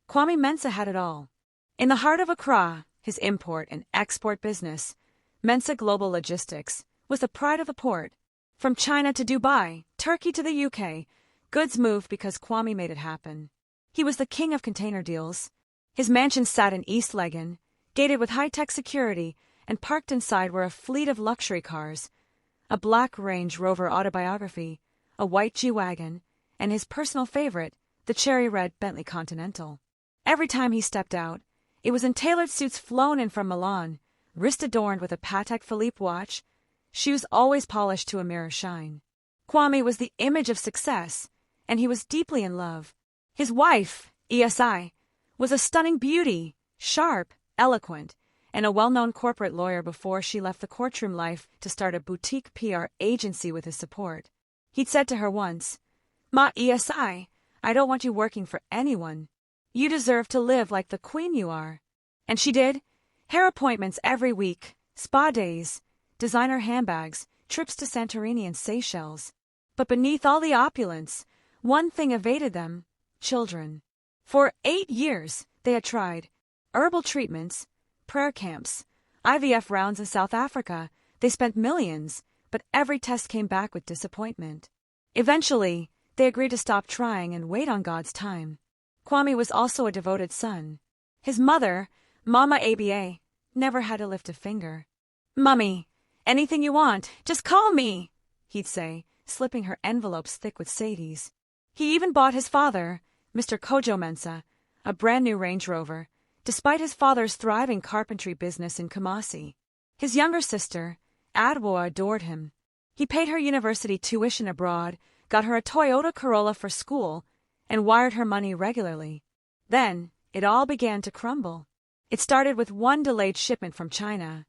Kwame Mensah had it all. In the heart of Accra, his import and export business, Mensah Global Logistics, was the pride of the port. From China to Dubai, Turkey to the UK, goods moved because Kwame made it happen. He was the king of container deals. His mansion sat in East Legon, gated with high-tech security, and parked inside were a fleet of luxury cars, a black Range Rover Autobiography, a white G-Wagon, and his personal favorite, the cherry-red Bentley Continental. Every time he stepped out, it was in tailored suits flown in from Milan, wrist adorned with a Patek Philippe watch, shoes always polished to a mirror shine. Kwame was the image of success, and he was deeply in love. His wife, ESI, was a stunning beauty, sharp, eloquent, and a well-known corporate lawyer before she left the courtroom life to start a boutique PR agency with his support. He'd said to her once, "Ma ESI, I don't want you working for anyone. You deserve to live like the queen you are." And she did. Hair appointments every week, spa days, designer handbags, trips to Santorini and Seychelles. But beneath all the opulence, one thing evaded them: children. For 8 years, they had tried herbal treatments, prayer camps, IVF rounds in South Africa. They spent millions, but every test came back with disappointment. Eventually, they agreed to stop trying and wait on God's time. Kwame was also a devoted son. His mother, Mama ABA, never had to lift a finger. "Mummy, anything you want, just call me," he'd say, slipping her envelopes thick with Sadies. He even bought his father, Mr. Kojo Mensah, a brand-new Range Rover, despite his father's thriving carpentry business in Kumasi. His younger sister, Adwoa, adored him. He paid her university tuition abroad, got her a Toyota Corolla for school, and wired her money regularly. Then, it all began to crumble. It started with one delayed shipment from China.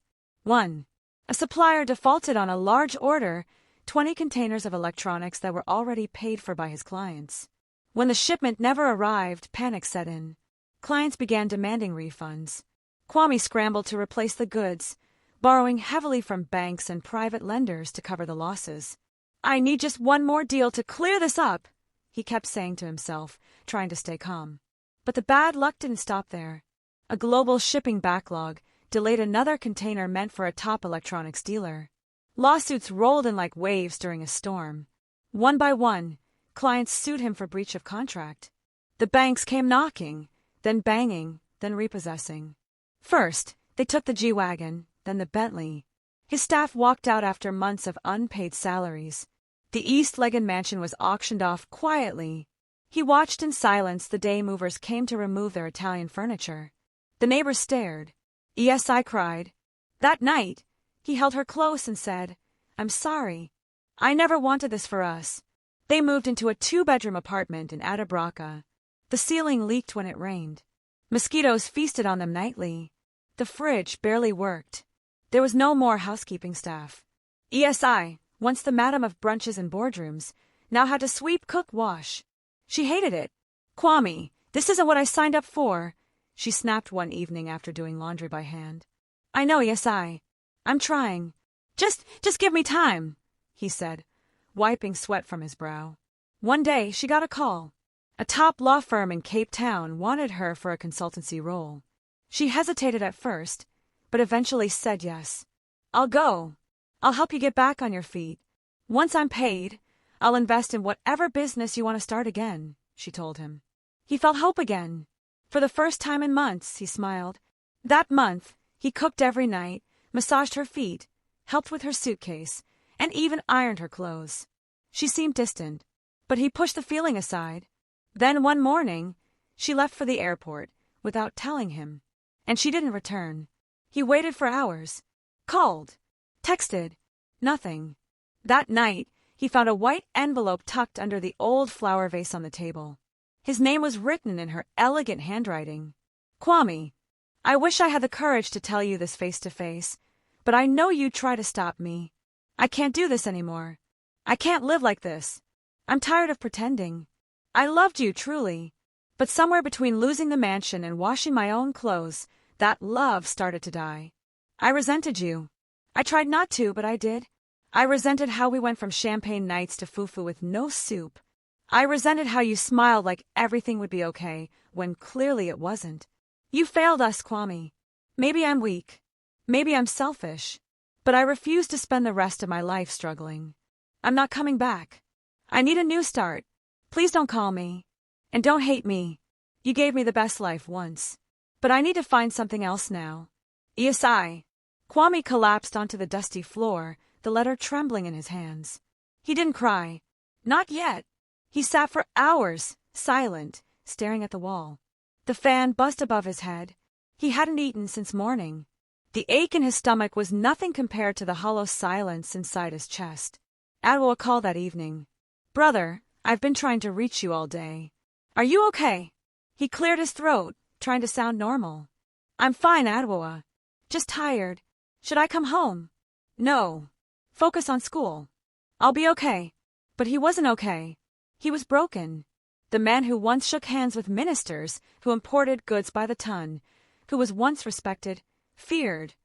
A supplier defaulted on a large order, 20 containers of electronics that were already paid for by his clients. When the shipment never arrived, panic set in. Clients began demanding refunds. Kwame scrambled to replace the goods, borrowing heavily from banks and private lenders to cover the losses. "I need just one more deal to clear this up," he kept saying to himself, trying to stay calm. But the bad luck didn't stop there. A global shipping backlog delayed another container meant for a top electronics dealer. Lawsuits rolled in like waves during a storm. One by one, clients sued him for breach of contract. The banks came knocking, then banging, then repossessing. First, they took the G-Wagon, then the Bentley. His staff walked out after months of unpaid salaries. The East Legon mansion was auctioned off quietly. He watched in silence the day movers came to remove their Italian furniture. The neighbors stared. ESI cried. That night, he held her close and said, "I'm sorry. I never wanted this for us." They moved into a 2-bedroom apartment in Atabraka. The ceiling leaked when it rained. Mosquitoes feasted on them nightly. The fridge barely worked. There was no more housekeeping staff. ESI, once the madam of brunches and boardrooms, now had to sweep, cook, wash. She hated it. "Kwame, this isn't what I signed up for," she snapped one evening after doing laundry by hand. "I know, ESI. I'm trying. Just give me time," he said, wiping sweat from his brow. One day, she got a call. A top law firm in Cape Town wanted her for a consultancy role. She hesitated at first, but eventually said yes. "I'll go. I'll help you get back on your feet. Once I'm paid, I'll invest in whatever business you want to start again," she told him. He felt hope again. For the first time in months, he smiled. That month, he cooked every night, massaged her feet, helped with her suitcase, and even ironed her clothes. She seemed distant, but he pushed the feeling aside. Then one morning, she left for the airport without telling him, and she didn't return. He waited for hours, called, texted, nothing. That night, he found a white envelope tucked under the old flower vase on the table. His name was written in her elegant handwriting. "Kwame, I wish I had the courage to tell you this face to face, but I know you'd try to stop me. I can't do this anymore. I can't live like this. I'm tired of pretending. I loved you truly, but somewhere between losing the mansion and washing my own clothes, that love started to die. I resented you. I tried not to, but I did. I resented how we went from champagne nights to fufu with no soup. I resented how you smiled like everything would be okay, when clearly it wasn't. You failed us, Kwame. Maybe I'm weak. Maybe I'm selfish. But I refuse to spend the rest of my life struggling. I'm not coming back. I need a new start. Please don't call me. And don't hate me. You gave me the best life once. But I need to find something else now. ESI. Kwame collapsed onto the dusty floor, the letter trembling in his hands. He didn't cry. Not yet. He sat for hours, silent, staring at the wall. The fan buzzed above his head. He hadn't eaten since morning. The ache in his stomach was nothing compared to the hollow silence inside his chest. Adwoa called that evening. Brother, I've been trying to reach you all day. Are you okay? He cleared his throat, trying to sound normal. I'm fine, Adwoa. Just tired. Should I come home? No. Focus on school. I'll be okay. But he wasn't okay. He was broken. The man who once shook hands with ministers, who imported goods by the ton, who was once respected, feared,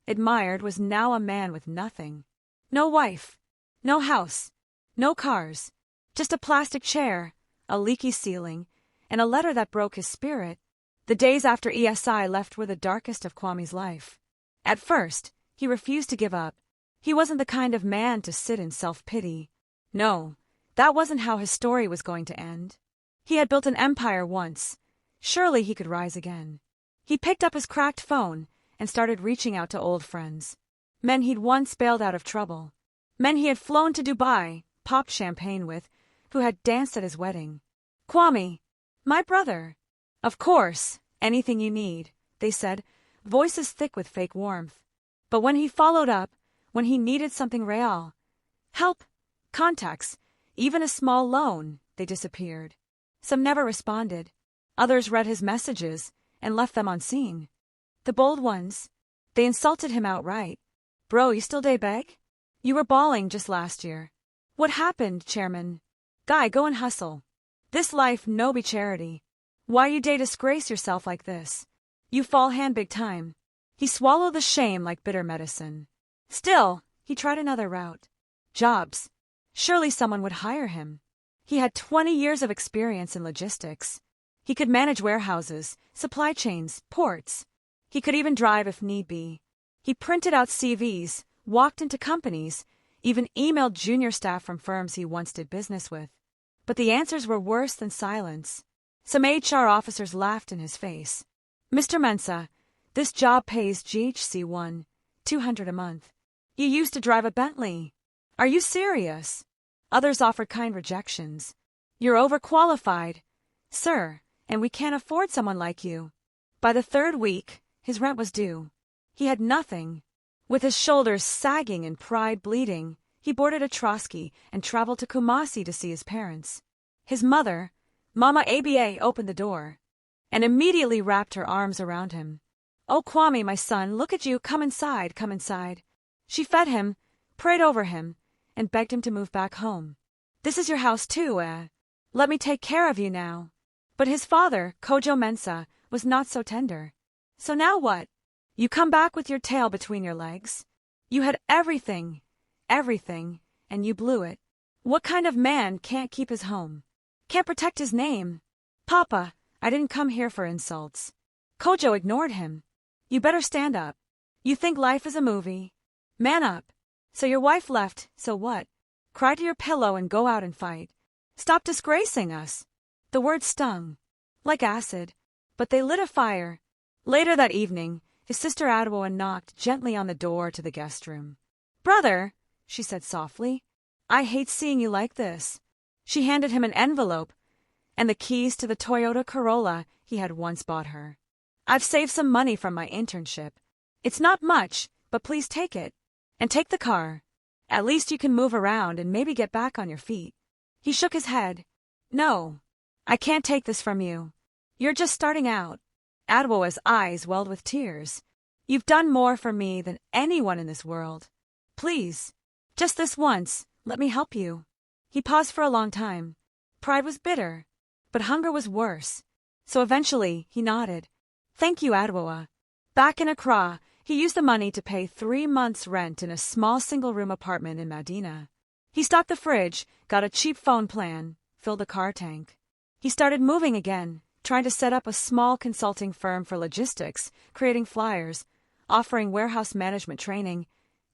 admired, was now a man with nothing. No wife. No house. No cars. Just a plastic chair, a leaky ceiling, and a letter that broke his spirit. The days after ESI left were the darkest of Kwame's life. At first, he refused to give up. He wasn't the kind of man to sit in self-pity. No, that wasn't how his story was going to end. He had built an empire once. Surely he could rise again. He picked up his cracked phone and started reaching out to old friends. Men he'd once bailed out of trouble. Men he had flown to Dubai, popped champagne with, who had danced at his wedding. Kwame, my brother. Of course, anything you need, they said, voices thick with fake warmth. But when he followed up, when he needed something real, help, contacts, even a small loan, they disappeared. Some never responded. Others read his messages and left them unseen. The bold ones, they insulted him outright. Bro, you still day beg? You were bawling just last year. What happened, chairman? Guy, go and hustle. This life no be charity. Why you day disgrace yourself like this? You fall hand big time. He swallowed the shame like bitter medicine. Still, he tried another route. Jobs. Surely someone would hire him. He had 20 years of experience in logistics. He could manage warehouses, supply chains, ports. He could even drive if need be. He printed out CVs, walked into companies, even emailed junior staff from firms he once did business with. But the answers were worse than silence. Some HR officers laughed in his face. Mr. Mensah, this job pays GHC 200 a month. You used to drive a Bentley. Are you serious? Others offered kind rejections. You're overqualified, sir, and we can't afford someone like you. By the third week, his rent was due. He had nothing. With his shoulders sagging and pride bleeding, he boarded a Trotsky and traveled to Kumasi to see his parents. His mother, Mama ABA, opened the door and immediately wrapped her arms around him. Oh, Kwame, my son, look at you, come inside, come inside. She fed him, prayed over him, and begged him to move back home. This is your house too, Let me take care of you now. But his father, Kwame Mensah, was not so tender. So now what? You come back with your tail between your legs. You had everything, and you blew it. What kind of man can't keep his home? Can't protect his name? Papa, I didn't come here for insults. Kojo ignored him. You better stand up. You think life is a movie? Man up. So your wife left, so what? Cry to your pillow and go out and fight. Stop disgracing us. The words stung. Like acid. But they lit a fire. Later that evening, his sister Adwoa knocked gently on the door to the guest room. Brother, she said softly, I hate seeing you like this. She handed him an envelope and the keys to the Toyota Corolla he had once bought her. I've saved some money from my internship. It's not much, but please take it. And take the car. At least you can move around and maybe get back on your feet. He shook his head. No, I can't take this from you. You're just starting out. Adwoa's eyes welled with tears. You've done more for me than anyone in this world. Please, just this once, let me help you. He paused for a long time. Pride was bitter, but hunger was worse. So eventually, he nodded. Thank you, Adwoa. Back in Accra, he used the money to pay 3 months' rent in a small single-room apartment in Medina. He stocked the fridge, got a cheap phone plan, filled the car tank. He started moving again, trying to set up a small consulting firm for logistics, creating flyers, offering warehouse management training,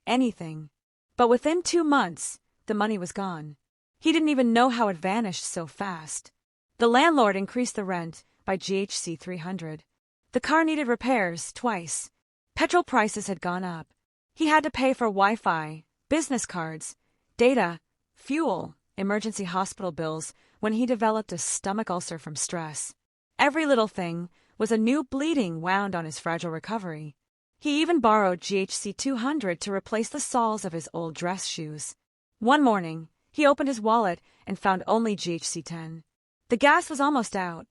anything. But within 2 months, the money was gone. He didn't even know how it vanished so fast. The landlord increased the rent by GHC 300. The car needed repairs twice. Petrol prices had gone up. He had to pay for Wi-Fi, business cards, data, fuel, emergency hospital bills when he developed a stomach ulcer from stress. Every little thing was a new bleeding wound on his fragile recovery. He even borrowed GHC 200 to replace the soles of his old dress shoes. One morning, he opened his wallet and found only GHC 10. The gas was almost out.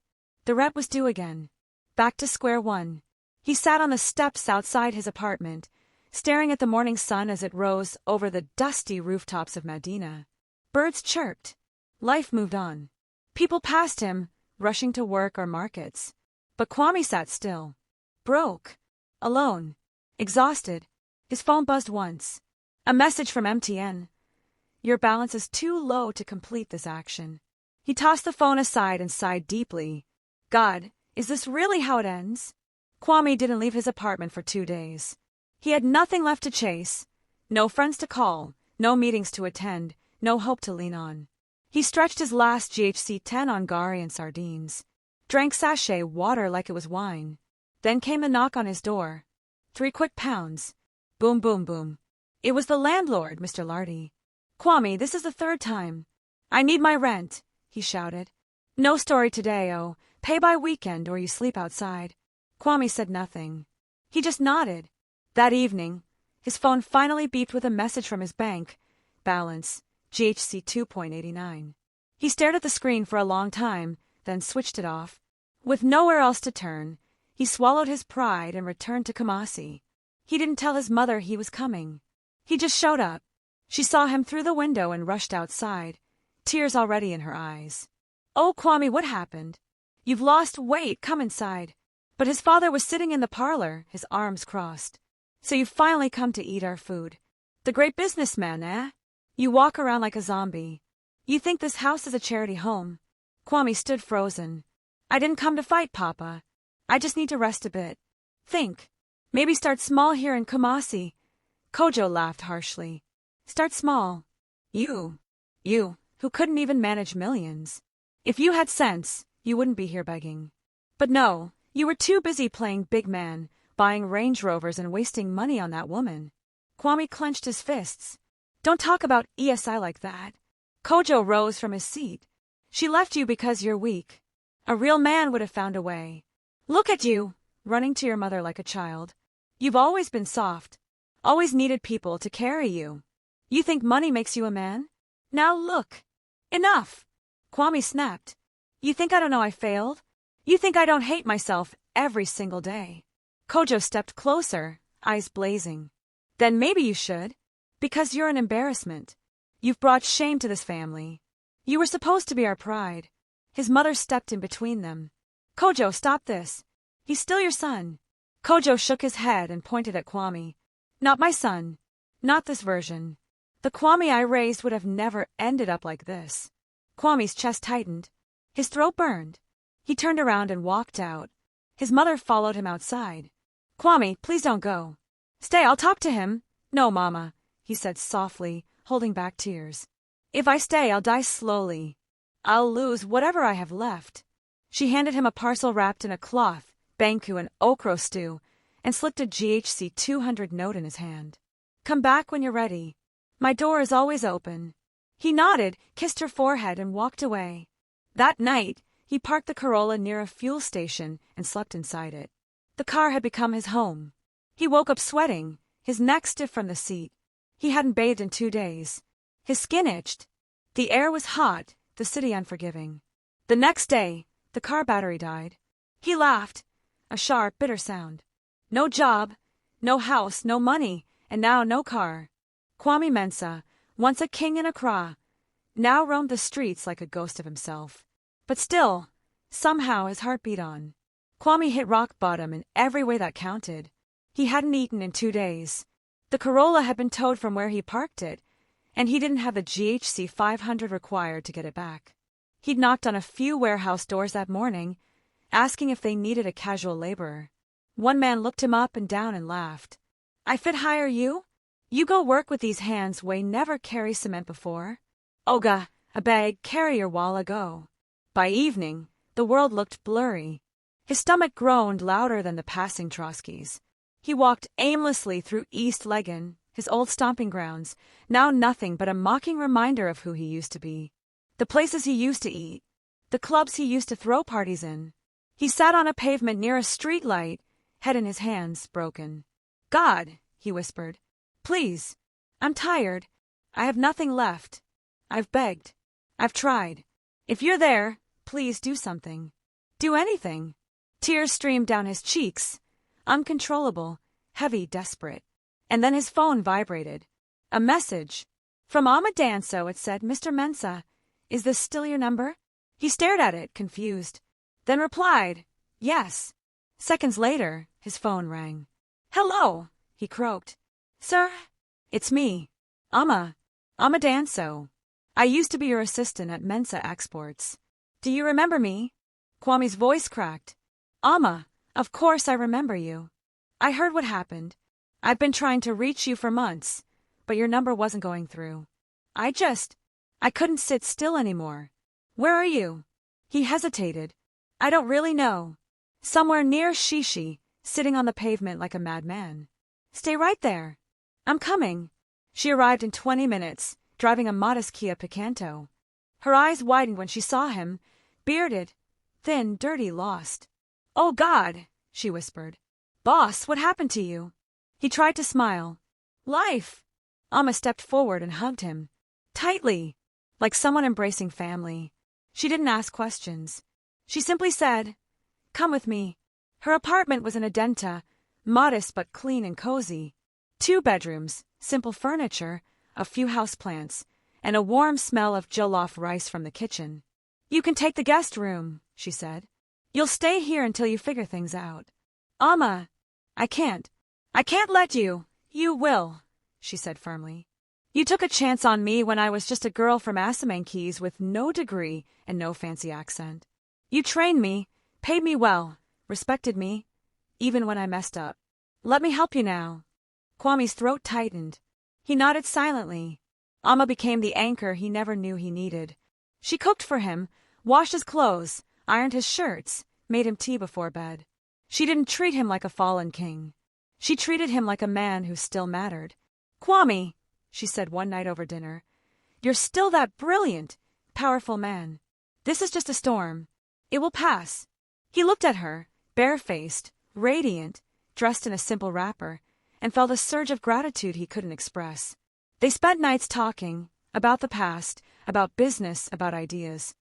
The rent was due again. Back to square one. He sat on the steps outside his apartment, staring at the morning sun as it rose over the dusty rooftops of Medina. Birds chirped. Life moved on. People passed him, rushing to work or markets. But Kwame sat still. Broke. Alone. Exhausted. His phone buzzed once. A message from MTN. Your balance is too low to complete this action. He tossed the phone aside and sighed deeply. God, is this really how it ends? Kwame didn't leave his apartment for 2 days. He had nothing left to chase. No friends to call. No meetings to attend. No hope to lean on. He stretched his last GHC 10 on gari and sardines. Drank sachet water like it was wine. Then came a knock on his door. 3 quick pounds. Boom, boom, boom. It was the landlord, Mr. Lardy. Kwame, this is the 3rd time. I need my rent, he shouted. No story today, oh. Pay by weekend or you sleep outside. Kwame said nothing. He just nodded. That evening, his phone finally beeped with a message from his bank. Balance, GHC 2.89. He stared at the screen for a long time, then switched it off. With nowhere else to turn, he swallowed his pride and returned to Kumasi. He didn't tell his mother he was coming. He just showed up. She saw him through the window and rushed outside, tears already in her eyes. Oh, Kwame, what happened? You've lost weight, come inside. But his father was sitting in the parlor, his arms crossed. So you've finally come to eat our food. The great businessman, eh? You walk around like a zombie. You think this house is a charity home. Kwame stood frozen. I didn't come to fight, Papa. I just need to rest a bit. Think. Maybe start small here in Kumasi. Kojo laughed harshly. Start small. You, who couldn't even manage millions. If you had sense, you wouldn't be here begging. But no, you were too busy playing big man, buying Range Rovers and wasting money on that woman. Kwame clenched his fists. Don't talk about ESI like that. Kojo rose from his seat. She left you because you're weak. A real man would have found a way. Look at you, running to your mother like a child. You've always been soft. Always needed people to carry you. You think money makes you a man? Now look. Enough. Kwame snapped. You think I don't know I failed? You think I don't hate myself every single day? Kojo stepped closer, eyes blazing. Then maybe you should. Because you're an embarrassment. You've brought shame to this family. You were supposed to be our pride. His mother stepped in between them. Kojo, stop this. He's still your son. Kojo shook his head and pointed at Kwame. Not my son. Not this version. The Kwame I raised would have never ended up like this. Kwame's chest tightened. His throat burned. He turned around and walked out. His mother followed him outside. Kwame, please don't go. Stay, I'll talk to him. No, Mama, he said softly, holding back tears. If I stay, I'll die slowly. I'll lose whatever I have left. She handed him a parcel wrapped in a cloth, banku and okra stew, and slipped a GHC 200 note in his hand. Come back when you're ready. My door is always open. He nodded, kissed her forehead, and walked away. That night, he parked the Corolla near a fuel station and slept inside it. The car had become his home. He woke up sweating, his neck stiff from the seat. He hadn't bathed in 2 days. His skin itched. The air was hot, the city unforgiving. The next day, the car battery died. He laughed, a sharp, bitter sound. No job, no house, no money, and now no car. Kwame Mensah, once a king in Accra, now roamed the streets like a ghost of himself. But still, somehow his heart beat on. Kwame hit rock bottom in every way that counted. He hadn't eaten in 2 days. The Corolla had been towed from where he parked it, and he didn't have the GHC 500 required to get it back. He'd knocked on a few warehouse doors that morning, asking if they needed a casual laborer. One man looked him up and down and laughed. "I fit hire you? You go work with these hands way never carry cement before. Oga, a bag carrier while ago." By evening, the world looked blurry. His stomach groaned louder than the passing Trotskys. He walked aimlessly through East Legan, his old stomping grounds, now nothing but a mocking reminder of who he used to be. The places he used to eat, the clubs he used to throw parties in. He sat on a pavement near a street light, head in his hands, broken. "God," he whispered, "please. I'm tired. I have nothing left. I've begged. I've tried. If you're there, please do something. Do anything." Tears streamed down his cheeks, uncontrollable, heavy, desperate. And then his phone vibrated. A message. From Amma Danso, it said, "Mr. Mensah, is this still your number?" He stared at it, confused, then replied, "Yes." Seconds later, his phone rang. "Hello," he croaked. "Sir, it's me, Amma Danso. I used to be your assistant at Mensah Exports. Do you remember me?" Kwame's voice cracked. "Amma, of course I remember you. I heard what happened. I've been trying to reach you for months, but your number wasn't going through. I couldn't sit still anymore. Where are you?" He hesitated. "I don't really know. Somewhere near Shishi, sitting on the pavement like a madman." "Stay right there. I'm coming." She arrived in 20 minutes, driving a modest Kia Picanto. Her eyes widened when she saw him, bearded, thin, dirty, lost. "Oh, God," she whispered. "Boss, what happened to you?" He tried to smile. "Life." Amma stepped forward and hugged him. Tightly, like someone embracing family. She didn't ask questions. She simply said, "Come with me." Her apartment was in Adenta, modest but clean and cozy. 2 bedrooms, simple furniture, a few houseplants, and a warm smell of jollof rice from the kitchen. "You can take the guest room," she said. "You'll stay here until you figure things out." "Amma, I can't let you." "You will," she said firmly. "You took a chance on me when I was just a girl from Assamankeys with no degree and no fancy accent. You trained me, paid me well, respected me, even when I messed up. Let me help you now." Kwame's throat tightened. He nodded silently. Amma became the anchor he never knew he needed. She cooked for him, washed his clothes, ironed his shirts, made him tea before bed. She didn't treat him like a fallen king. She treated him like a man who still mattered. "Kwame," she said one night over dinner, "you're still that brilliant, powerful man. This is just a storm. It will pass." He looked at her, barefaced, radiant, dressed in a simple wrapper, and felt a surge of gratitude he couldn't express. They spent nights talking, about the past, about business, about ideas.